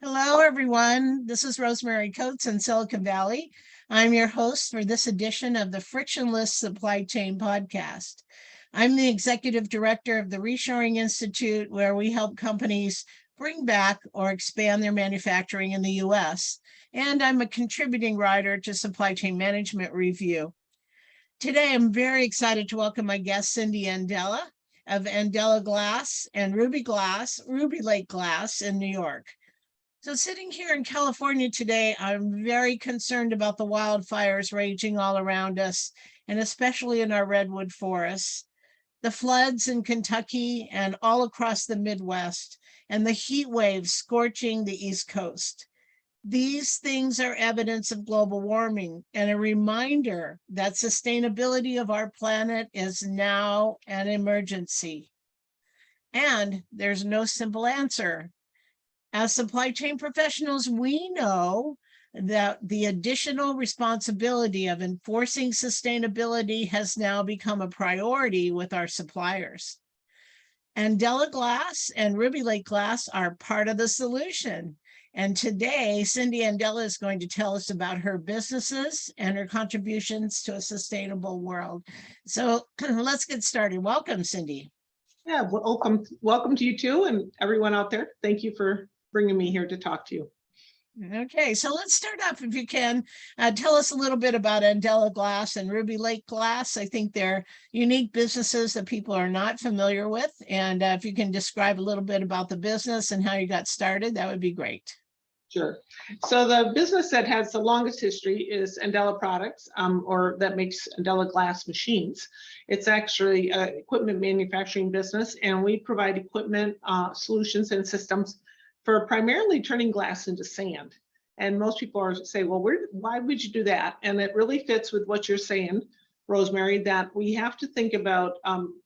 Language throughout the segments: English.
Hello, everyone. This is Rosemary Coates in Silicon Valley. I'm your host for this edition of the Frictionless Supply Chain Podcast. I'm the executive director of the Reshoring Institute, where we help companies bring back or expand their manufacturing in the U.S. And I'm a contributing writer to Supply Chain Management Review. Today, I'm very excited to welcome my guest, Cyndy Andela of Andela Glass and Ruby Lake Glass in New York. So sitting here in California today, I'm very concerned about the wildfires raging all around us, and especially in our redwood forests, the floods in Kentucky and all across the Midwest, and the heat waves scorching the East Coast. These things are evidence of global warming and a reminder that sustainability of our planet is now an emergency. And there's no simple answer. As supply chain professionals, we know that the additional responsibility of enforcing sustainability has now become a priority with our suppliers. Andela Glass and Ruby Lake Glass are part of the solution. And today, Cyndy Andela is going to tell us about her businesses and her contributions to a sustainable world. So let's get started. Welcome, Cyndy. Yeah, welcome to you too, and everyone out there. Thank you for bringing me here to talk to you. Okay, so let's start off, if you can, tell us a little bit about Andela Glass and Ruby Lake Glass. I think they're unique businesses that people are not familiar with. And if you can describe a little bit about the business and how you got started, that would be great. Sure. So the business that has the longest history is Andela Products, or that makes Andela Glass machines. It's actually an equipment manufacturing business, and we provide equipment, solutions, and systems for primarily turning glass into sand. And most people say, well, why would you do that? And it really fits with what you're saying, Rosemary, that we have to think about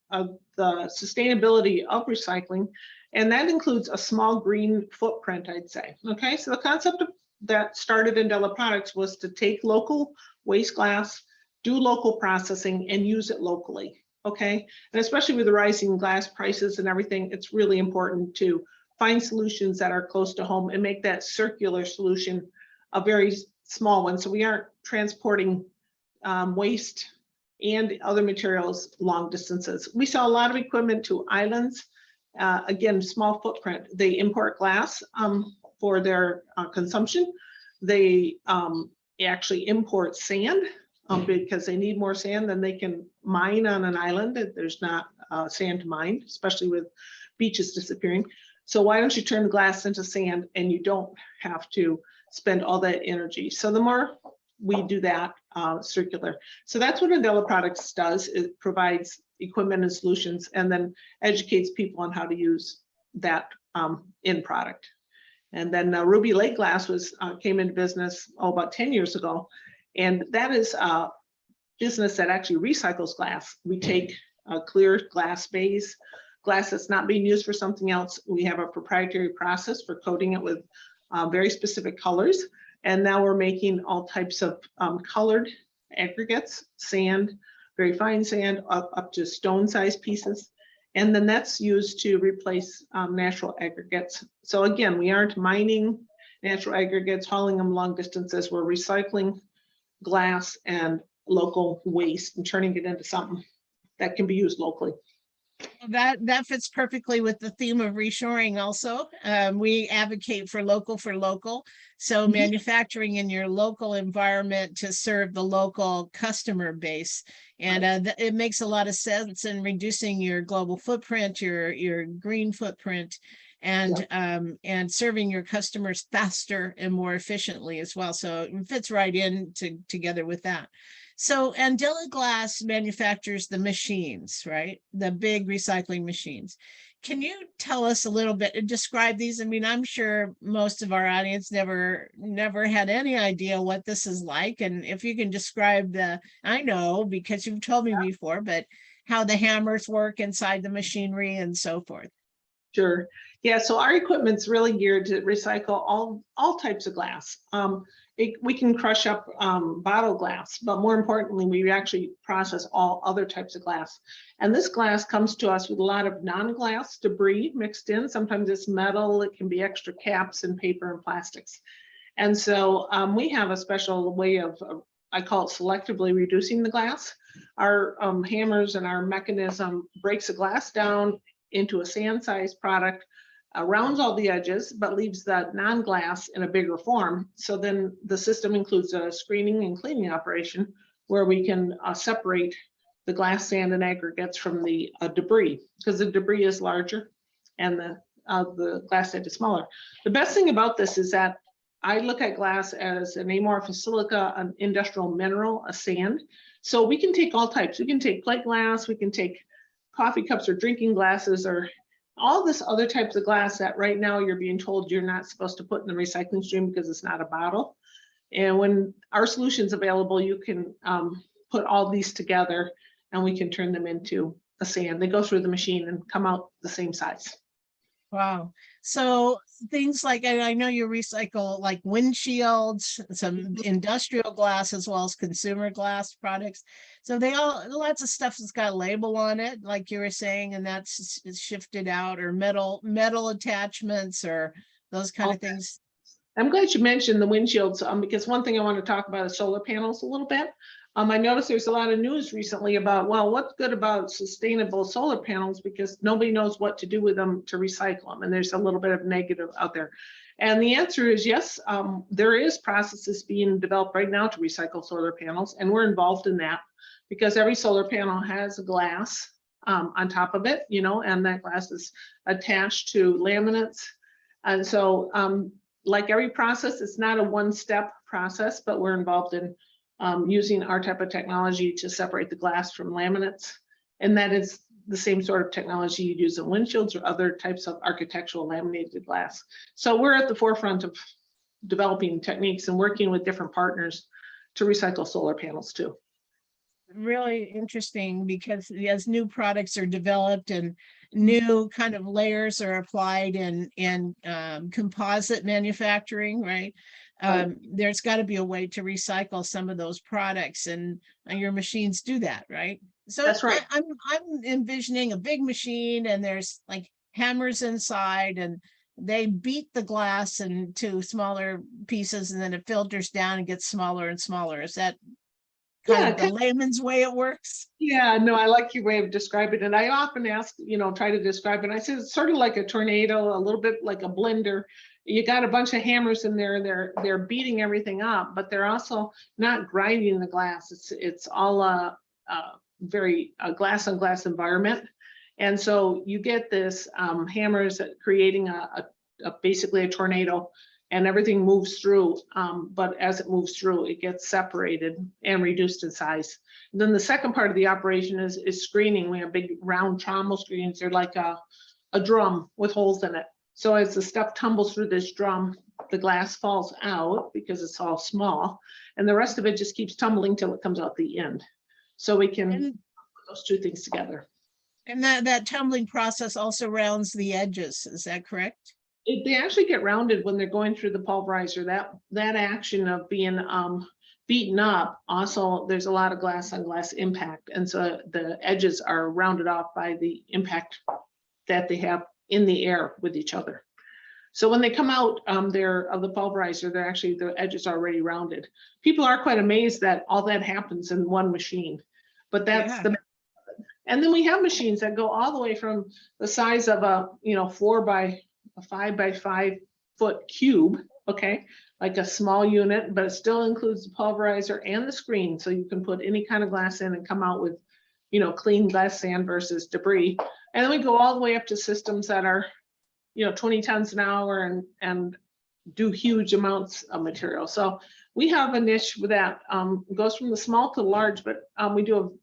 the sustainability of recycling. And that includes a small green footprint, I'd say. Okay, so the concept that started in Andela Products was to take local waste glass, do local processing, and use it locally. Okay, and especially with the rising glass prices and everything, it's really important to find solutions that are close to home and make that circular solution a very small one. So we aren't transporting waste and other materials long distances. We sell a lot of equipment to islands. Again, small footprint. They import glass for their consumption. They actually import sand because they need more sand than they can mine on an island. There's not sand to mine, especially with beaches disappearing. So why don't you turn the glass into sand and you don't have to spend all that energy? So the more we do that, circular. So that's what Andela Products does. It provides equipment and solutions and then educates people on how to use that end product. And then Ruby Lake Glass came into business about 10 years ago. And that is a business that actually recycles glass. We take clear glass bays, glass that's not being used for something else. We have a proprietary process for coating it with very specific colors. And now we're making all types of colored aggregates, sand, very fine sand, up to stone-sized pieces. And then that's used to replace natural aggregates. So again, we aren't mining natural aggregates, hauling them long distances. We're recycling glass and local waste and turning it into something that can be used locally. That fits perfectly with the theme of reshoring also. We advocate for local. So manufacturing in your local environment to serve the local customer base. And it makes a lot of sense in reducing your global footprint, your green footprint, and serving your customers faster and more efficiently as well. So it fits right in together with that. So Andela Glass manufactures the machines, right? The big recycling machines. Can you tell us a little bit and describe these? I mean, I'm sure most of our audience never had any idea what this is like. And if you can describe I know because you've told me before, but how the hammers work inside the machinery and so forth. Sure. Yeah, so our equipment's really geared to recycle all types of glass. We can crush up bottle glass, but more importantly, we actually process all other types of glass. And this glass comes to us with a lot of non-glass debris mixed in. Sometimes it's metal, it can be extra caps and paper and plastics. And so we have a special way of, I call it selectively reducing the glass. Our hammers and our mechanism breaks the glass down into a sand-sized product, rounds all the edges, but leaves the non-glass in a bigger form. So then the system includes a screening and cleaning operation where we can separate the glass, sand, and aggregates from the debris, because the debris is larger and the glass sand is smaller. The best thing about this is that I look at glass as an amorphous silica, an industrial mineral, a sand. So we can take all types. We can take plate glass, we can take coffee cups or drinking glasses, or all this other types of glass that right now you're being told you're not supposed to put in the recycling stream because it's not a bottle. And when our solution's available, you can put all these together and we can turn them into a sand. They go through the machine and come out the same size. Wow. So things like, and I know you recycle like windshields, some industrial glass, as well as consumer glass products. So they all, lots of stuff that's got a label on it, like you were saying, and that's shifted out, or metal attachments, or those kind of things. I'm glad you mentioned the windshields, because one thing I want to talk about is solar panels a little bit. I noticed there's a lot of news recently about, well, what's good about sustainable solar panels, because nobody knows what to do with them to recycle them. And there's a little bit of negative out there. And the answer is yes, there is processes being developed right now to recycle solar panels. And we're involved in that because every solar panel has a glass on top of it, you know, and that glass is attached to laminates. And so like every process, it's not a one-step process, but we're involved in using our type of technology to separate the glass from laminates. And that is the same sort of technology you'd use in windshields or other types of architectural laminated glass. So we're at the forefront of developing techniques and working with different partners to recycle solar panels too. Really interesting, because as new products are developed and new kind of layers are applied in composite manufacturing, right? There's got to be a way to recycle some of those products, and your machines do that, right? So that's right. I'm envisioning a big machine, and there's like hammers inside, and they beat the glass into smaller pieces, and then it filters down and gets smaller and smaller. Is that kind of the layman's way it works? Yeah, no, I like your way of describing it. And I often ask, you know, try to describe it. I say it's sort of like a tornado, a little bit like a blender. You got a bunch of hammers in there. They're beating everything up, but they're also not grinding the glass. It's all a very glass on glass environment. And so you get this hammers creating basically a tornado, and everything moves through. But as it moves through, it gets separated and reduced in size. And then the second part of the operation is screening. We have big round trommel screens. They're like a drum with holes in it. So as the stuff tumbles through this drum, the glass falls out because it's all small, and the rest of it just keeps tumbling till it comes out the end. So we can put those two things together. And that tumbling process also rounds the edges. Is that correct? They actually get rounded when they're going through the pulverizer. That action of being beaten up, also there's a lot of glass on glass impact, and so the edges are rounded off by the impact that they have in the air with each other. So when they come out there of the pulverizer, they're actually, the edges are already rounded. People are quite amazed that all that happens in one machine, but that's the. And then we have machines that go all the way from the size of a 5 by 5 foot cube, okay, like a small unit, but it still includes the pulverizer and the screen, so you can put any kind of glass in and come out with, clean glass sand versus debris. And then we go all the way up to systems that are, 20 tons an hour and do huge amounts of material. So we have a niche that goes from the small to large, but we do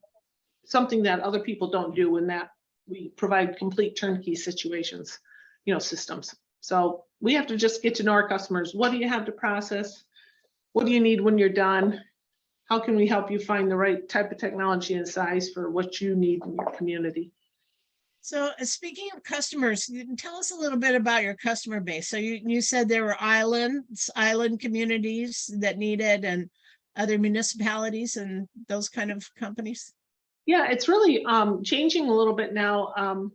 something that other people don't do, in that we provide complete turnkey situations. Systems. So we have to just get to know our customers. What do you have to process? What do you need when you're done? How can we help you find the right type of technology and size for what you need in your community? So speaking of customers, tell us a little bit about your customer base. So you said there were island communities that needed and other municipalities and those kind of companies. Yeah, it's really changing a little bit now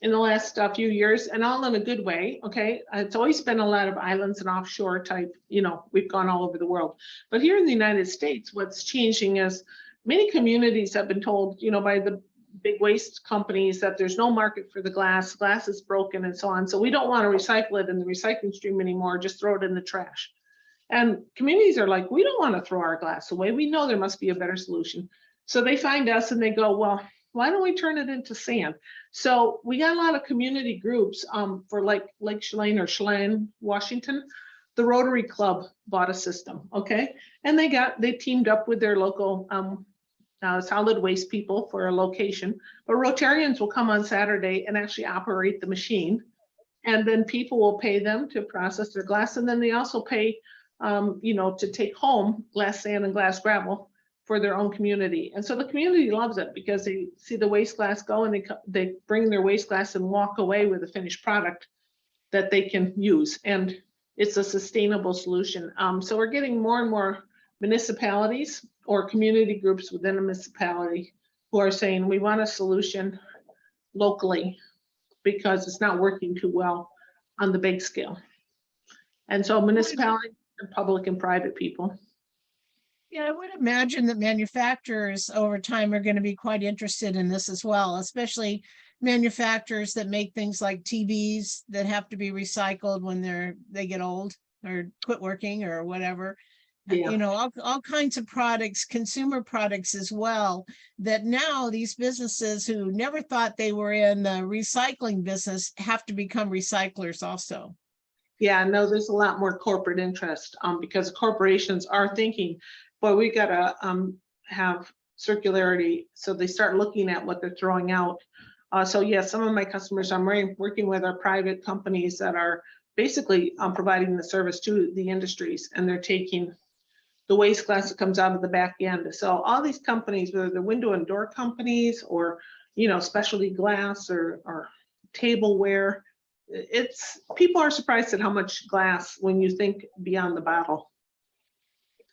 in the last few years, and all in a good way. Okay, it's always been a lot of islands and offshore type. We've gone all over the world, but here in the United States, what's changing is many communities have been told, by the big waste companies that there's no market for the glass is broken and so on. So we don't want to recycle it in the recycling stream anymore, just throw it in the trash. And communities are like, we don't want to throw our glass away. We know there must be a better solution. So they find us and they go, well, why don't we turn it into sand? So we got a lot of community groups for like Lake Chelan or Chelan, Washington. The Rotary Club bought a system, okay? And they teamed up with their local solid waste people for a location. But Rotarians will come on Saturday and actually operate the machine. And then people will pay them to process their glass. And then they also pay, to take home glass sand and glass gravel for their own community. And so the community loves it because they see the waste glass go and they bring their waste glass and walk away with a finished product that they can use. And it's a sustainable solution. So we're getting more and more municipalities or community groups within a municipality who are saying, we want a solution locally because it's not working too well on the big scale. And so municipalities and public and private people. Yeah, I would imagine that manufacturers over time are going to be quite interested in this as well, especially manufacturers that make things like TVs that have to be recycled when they get old or quit working or whatever. Yeah. All kinds of products, consumer products as well, that now these businesses who never thought they were in the recycling business have to become recyclers also. Yeah, no, there's a lot more corporate interest because corporations are thinking, boy, we got to have circularity. So they start looking at what they're throwing out. So yeah, some of my customers, I'm working with are private companies that are basically providing the service to the industries, and they're taking the waste glass that comes out of the back end. So all these companies, whether they're window and door companies or, specialty glass or tableware, people are surprised at how much glass when you think beyond the bottle.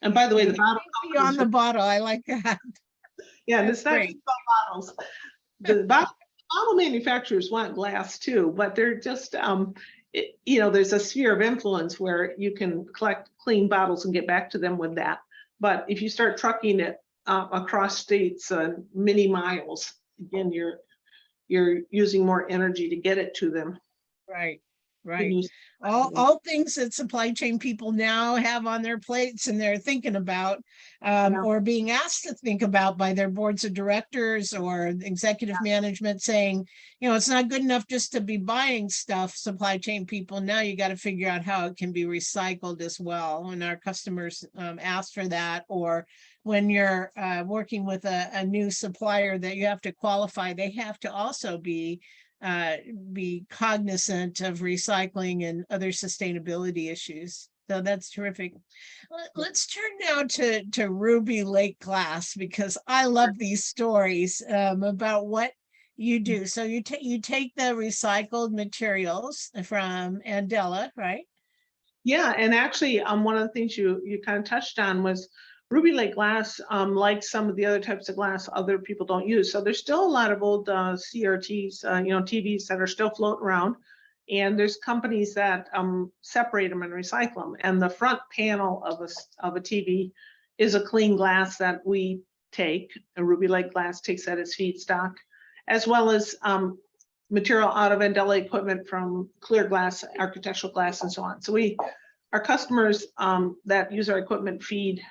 And by the way, the bottle beyond the bottle, I like that. Yeah, and it's not just about bottles. The bottle manufacturers want glass too, but they're just there's a sphere of influence where you can collect clean bottles and get back to them with that. But if you start trucking it across states many miles, again, you're using more energy to get it to them. Right. All things that supply chain people now have on their plates and they're thinking about or being asked to think about by their boards of directors or executive management, saying, it's not good enough just to be buying stuff, supply chain people. Now you got to figure out how it can be recycled as well. When our customers ask for that, or when you're working with a new supplier that you have to qualify, they have to also be cognizant of recycling and other sustainability issues. So that's terrific. Let's turn now to Ruby Lake Glass, because I love these stories about what you do. So you take the recycled materials from Andela, right? Yeah, and actually, one of the things you kind of touched on was Ruby Lake glass, like some of the other types of glass other people don't use. So there's still a lot of old CRTs, TVs that are still floating around. And there's companies that separate them and recycle them. And the front panel of a TV is a clean glass that we take. A Ruby Lake glass takes that as feedstock, as well as material out of Andela equipment from clear glass, architectural glass, and so on. So our customers that use our equipment feed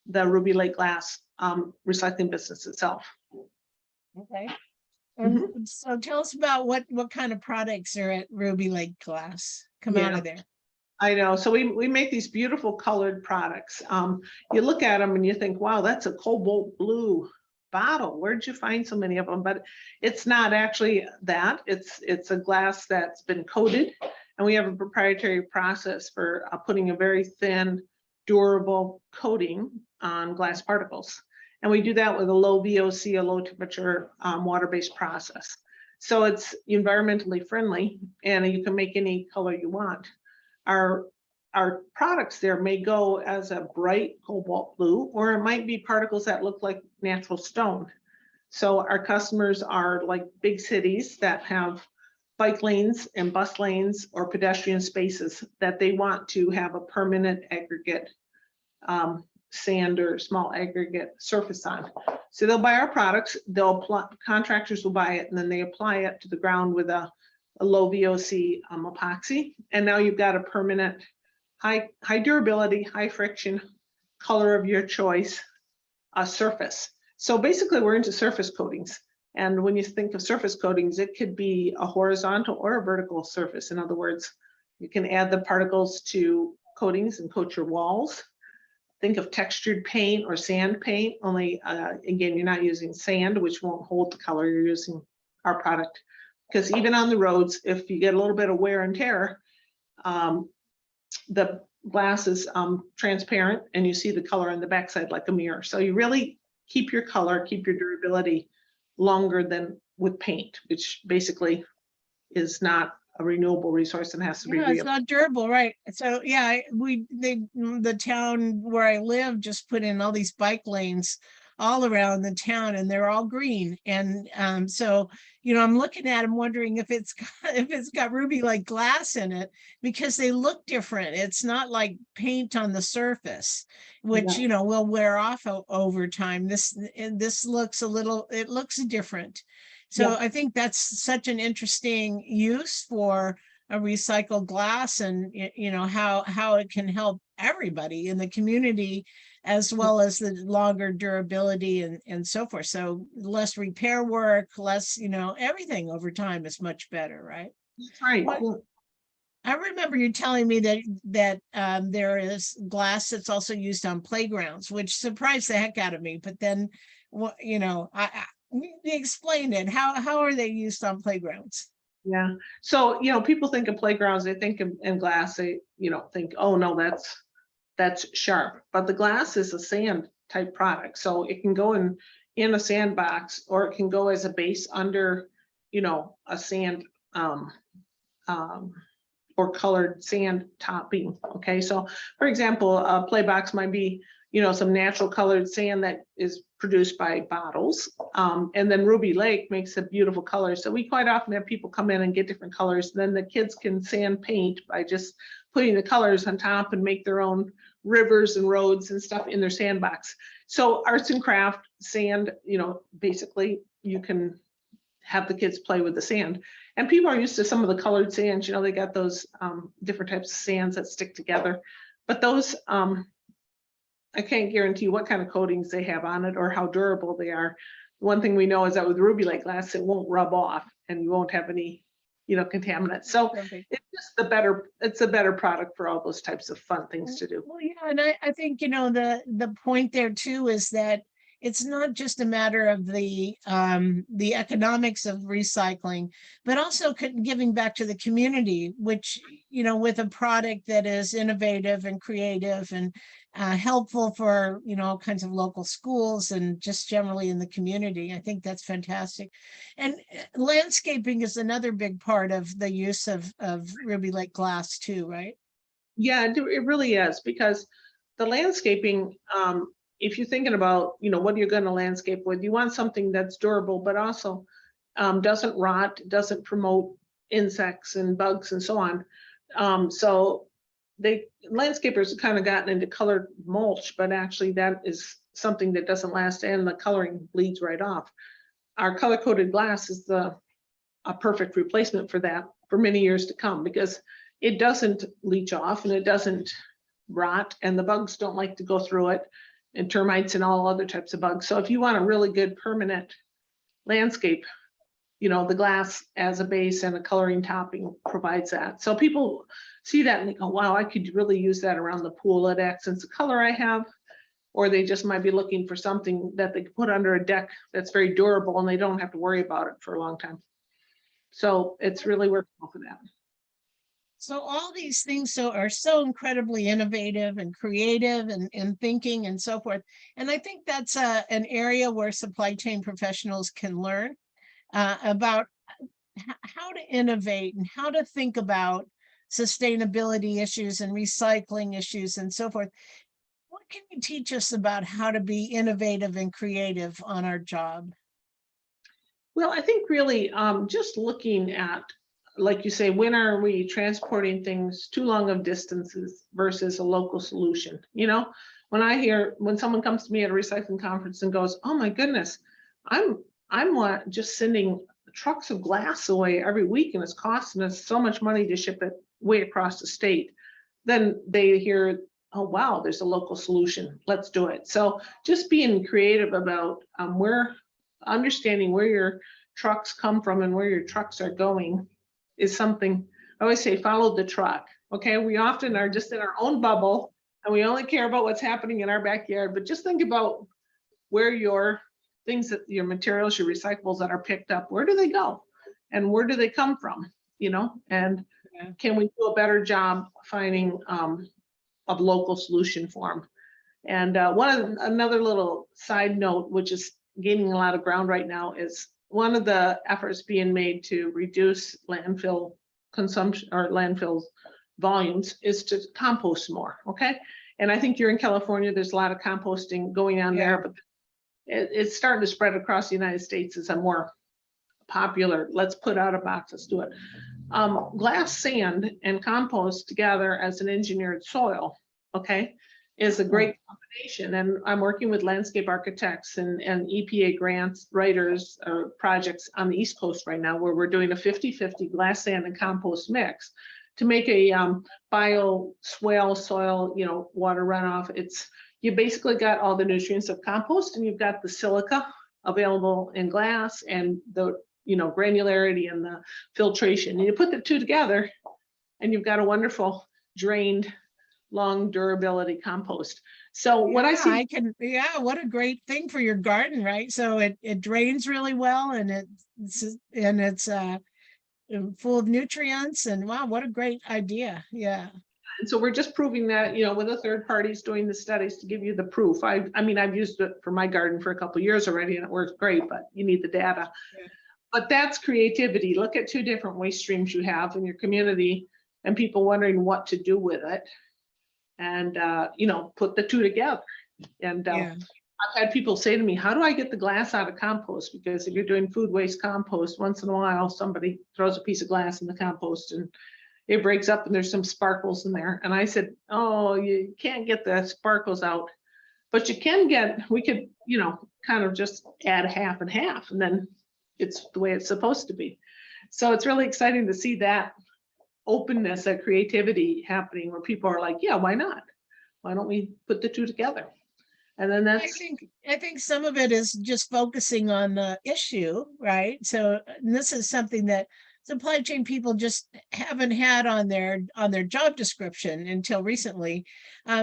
the Ruby Lake glass recycling business itself. Okay. And so tell us about what kind of products are at Ruby Lake Glass come out of there. I know. So we make these beautiful colored products. You look at them and you think, wow, that's a cobalt blue bottle. Where'd you find so many of them? But it's not actually that. It's a glass that's been coated, and we have a proprietary process for putting a very thin, durable coating on glass particles. And we do that with a low VOC, a low temperature water-based process. So it's environmentally friendly, and you can make any color you want. Our products there may go as a bright cobalt blue, or it might be particles that look like natural stone. So our customers are like big cities that have bike lanes and bus lanes or pedestrian spaces that they want to have a permanent aggregate sand or small aggregate surface on. So they'll buy our products, contractors will buy it, and then they apply it to the ground with a low VOC epoxy. And now you've got a permanent, high durability, high friction, color of your choice surface. So basically we're into surface coatings. And when you think of surface coatings, it could be a horizontal or a vertical surface. In other words, you can add the particles to coatings and coat your walls. Think of textured paint or sand paint, only again, you're not using sand, which won't hold the color. You're using our product. Because even on the roads, if you get a little bit of wear and tear, the glass is transparent and you see the color on the backside like a mirror. So you really keep your color, keep your durability longer than with paint, which basically is not a renewable resource and has to be. Yeah, it's not durable, right? So yeah, the town where I live just put in all these bike lanes all around the town, and they're all green. And so I'm looking at them, wondering if it's got ruby like glass in it, because they look different. It's not like paint on the surface, which will wear off over time. This looks it looks different. So I think that's such an interesting use for a recycled glass, and how it can help everybody in the community, as well as the longer durability and so forth. So less repair work, less, everything over time is much better, right? That's right. I remember you telling me that there is glass that's also used on playgrounds, which surprised the heck out of me. But then, explain it. How are they used on playgrounds? Yeah. So, people think of playgrounds, they think in glass, they, think, oh no, that's sharp. But the glass is a sand type product. So it can go in a sandbox, or it can go as a base under, a sand or colored sand topping. Okay. So for example, a play box might be, some natural colored sand that is produced by bottles. And then Ruby Lake makes a beautiful color. So we quite often have people come in and get different colors. Then the kids can sand paint by just putting the colors on top and make their own rivers and roads and stuff in their sandbox. So arts and craft sand, basically you can have the kids play with the sand. And people are used to some of the colored sands, they got those different types of sands that stick together. But those, I can't guarantee what kind of coatings they have on it or how durable they are. One thing we know is that with Ruby Lake glass, it won't rub off and you won't have any, contaminants. So Perfect. it's just it's a better product for all those types of fun things to do. Well, yeah, and I think, the point there too is that it's not just a matter of the economics of recycling, but also giving back to the community, which, with a product that is innovative and creative and helpful for, all kinds of local schools and just generally in the community. I think that's fantastic. And landscaping is another big part of the use of Ruby Lake glass too, right? Yeah, it really is, because the landscaping, if you're thinking about, what you're going to landscape with, you want something that's durable, but also doesn't rot, doesn't promote insects and bugs and so on. So landscapers have kind of gotten into colored mulch, but actually that is something that doesn't last, and the coloring bleeds right off. Our color coated glass is a perfect replacement for that for many years to come, because it doesn't leach off and it doesn't rot, and the bugs don't like to go through it, and termites and all other types of bugs. So if you want a really good permanent landscape, the glass as a base and a coloring topping provides that. So people see that and they go, wow, I could really use that around the pool. It accents the color I have. Or they just might be looking for something that they can put under a deck that's very durable and they don't have to worry about it for a long time. So it's really workable for that. So all these things are so incredibly innovative and creative and thinking and so forth. And I think that's an area where supply chain professionals can learn about how to innovate and how to think about sustainability issues and recycling issues and so forth. What can you teach us about how to be innovative and creative on our job? Well, I think really just looking at, like you say, when are we transporting things too long of distances versus a local solution? You know, when someone comes to me at a recycling conference and goes, "Oh my goodness, I'm just sending trucks of glass away every week and it's costing us so much money to ship it way across the state," then they hear, "Oh wow, there's a local solution. Let's do it." So just being creative about where understanding where your trucks come from and where your trucks are going is something. I always say, follow the truck. Okay, we often are just in our own bubble and we only care about what's happening in our backyard, but just think about where your things, that your materials, your recyclables that are picked up, where do they go and where do they come from, you know? And Yeah. can we do a better job finding a local solution for them? And another little side note, which is gaining a lot of ground right now, is one of the efforts being made to reduce landfill consumption or landfill volumes is to compost more. Okay. And I think you're in California, there's a lot of composting going on there, but it's starting to spread across the United States as a more popular, let's put out a box, let's do it. Glass, sand, and compost together as an engineered soil, okay, is a great combination. And I'm working with landscape architects and EPA grants writers projects on the East Coast right now, where we're doing a 50-50 glass, sand, and compost mix to make a bio swale soil, you know, water runoff. You basically got all the nutrients of compost and you've got the silica available in glass and the, you know, granularity and the filtration. And you put the two together and you've got a wonderful drained, long durability compost. So what I see, what a great thing for your garden, right? So it drains really well and it's full of nutrients, and wow, what a great idea. Yeah. and so we're just proving that, you know, with a third parties doing the studies to give you the proof. I mean, I've used it for my garden for a couple of years already and it works great, but you need the data. Yeah. But that's creativity. Look at two different waste streams you have in your community and people wondering what to do with it. And, you know, put the two together. And I've had people say to me, how do I get the glass out of compost? Because if you're doing food waste compost, once in a while, somebody throws a piece of glass in the compost and it breaks up and there's some sparkles in there. And I said, oh, you can't get the sparkles out, but you can we could, you know, kind of just add half and half, and then it's the way it's supposed to be. So it's really exciting to see that openness, that creativity happening where people are like, yeah, why not? Why don't we put the two together? And then I think some of it is just focusing on the issue, right? So this is something that supply chain people just haven't had on their job description until recently.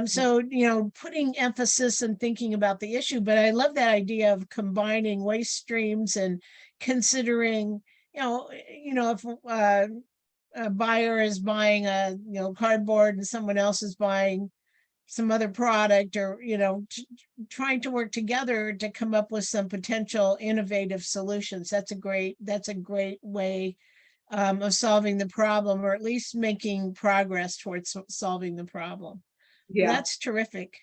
So, you know, putting emphasis and thinking about the issue, but I love that idea of combining waste streams and considering, you know, if a buyer is buying cardboard and someone else is buying some other product, or, you know, trying to work together to come up with some potential innovative solutions. That's a great way of solving the problem, or at least making progress towards solving the problem. yeah, That's terrific.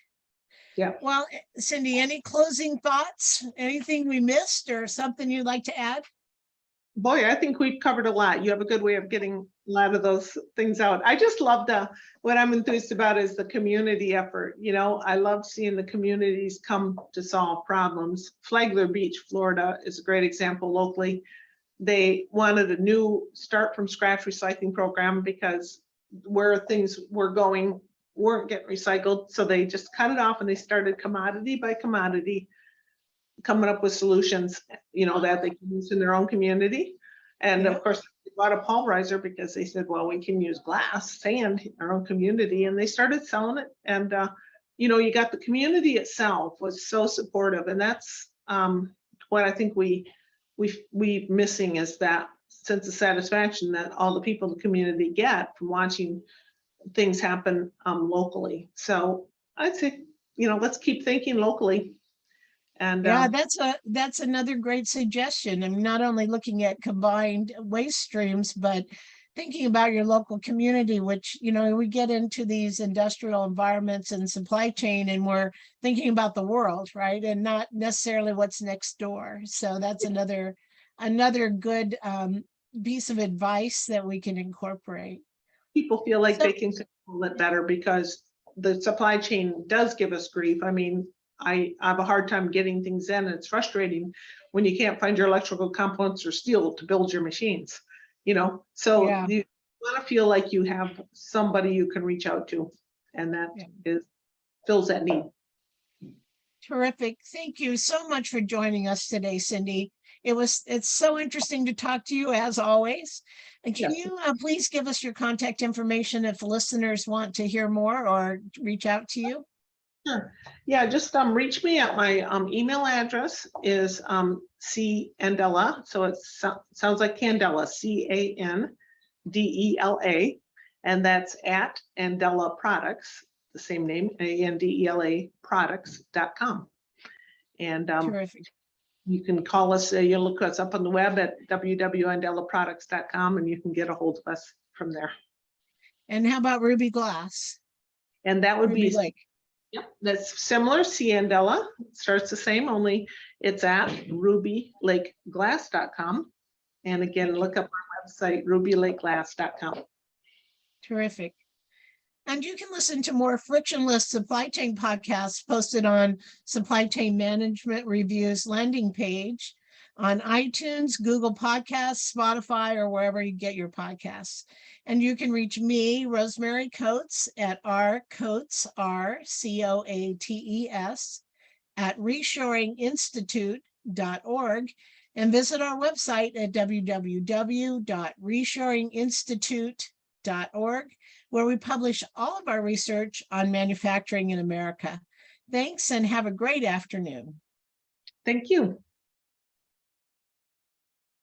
yeah. Well, Cyndy, any closing thoughts? Anything we missed or something you'd like to add? Boy, I think we've covered a lot. You have a good way of getting a lot of those things out. I just love what I'm enthused about is the community effort. You know, I love seeing the communities come to solve problems. Flagler Beach, Florida is a great example locally. They wanted a new start from scratch recycling program because where things were going weren't getting recycled. So they just cut it off and they started commodity by commodity coming up with solutions, you know, that they can use in their own community. And of course, they bought a pulverizer because they said, well, we can use glass, sand in our own community. And they started selling it. And, you know, you got the community itself was so supportive. And that's what I think we missing is that sense of satisfaction that all the people in the community get from watching things happen locally. So I'd say, you know, let's keep thinking locally And Yeah, that's another great suggestion. I'm not only looking at combined waste streams, but thinking about your local community, which, we get into these industrial environments and supply chain, and we're thinking about the world, right? And not necessarily what's next door. So that's another good piece of advice that we can incorporate. people feel like So- they can control it better because the supply chain does give us grief. I mean, I have a hard time getting things in, and it's frustrating when you can't find your electrical components or steel to build your machines, so Yeah. you want to feel like you have somebody you can reach out to, and that fills that need. Terrific. Thank you so much for joining us today, Cyndy. It's so interesting to talk to you, as always. And can Yes. you please give us your contact information if listeners want to hear more or reach out to you? Sure. Yeah, just reach me at my email address is C Andela. So it sounds like Candela, CANDELA, and that's at Andela Products, the same name, ANDELA products.com. And Terrific. you can call us, you look us up on the web at www.andelaproducts.com, and you can get a hold of us from there. And how about Ruby Glass? And that would Ruby be Lake. Yep, that's similar. Ciandela starts the same, only it's at rubylakeglass.com. And again, look up our website, rubylakeglass.com. Terrific. And you can listen to more frictionless supply chain podcasts posted on Supply Chain Management Review's landing page on iTunes, Google Podcasts, Spotify, or wherever you get your podcasts. And you can reach me, Rosemary Coates, at rcoates, RCOATES, at reshoringinstitute.org, and visit our website at www.reshoringinstitute.org, where we publish all of our research on manufacturing in America. Thanks, and have a great afternoon. Thank you.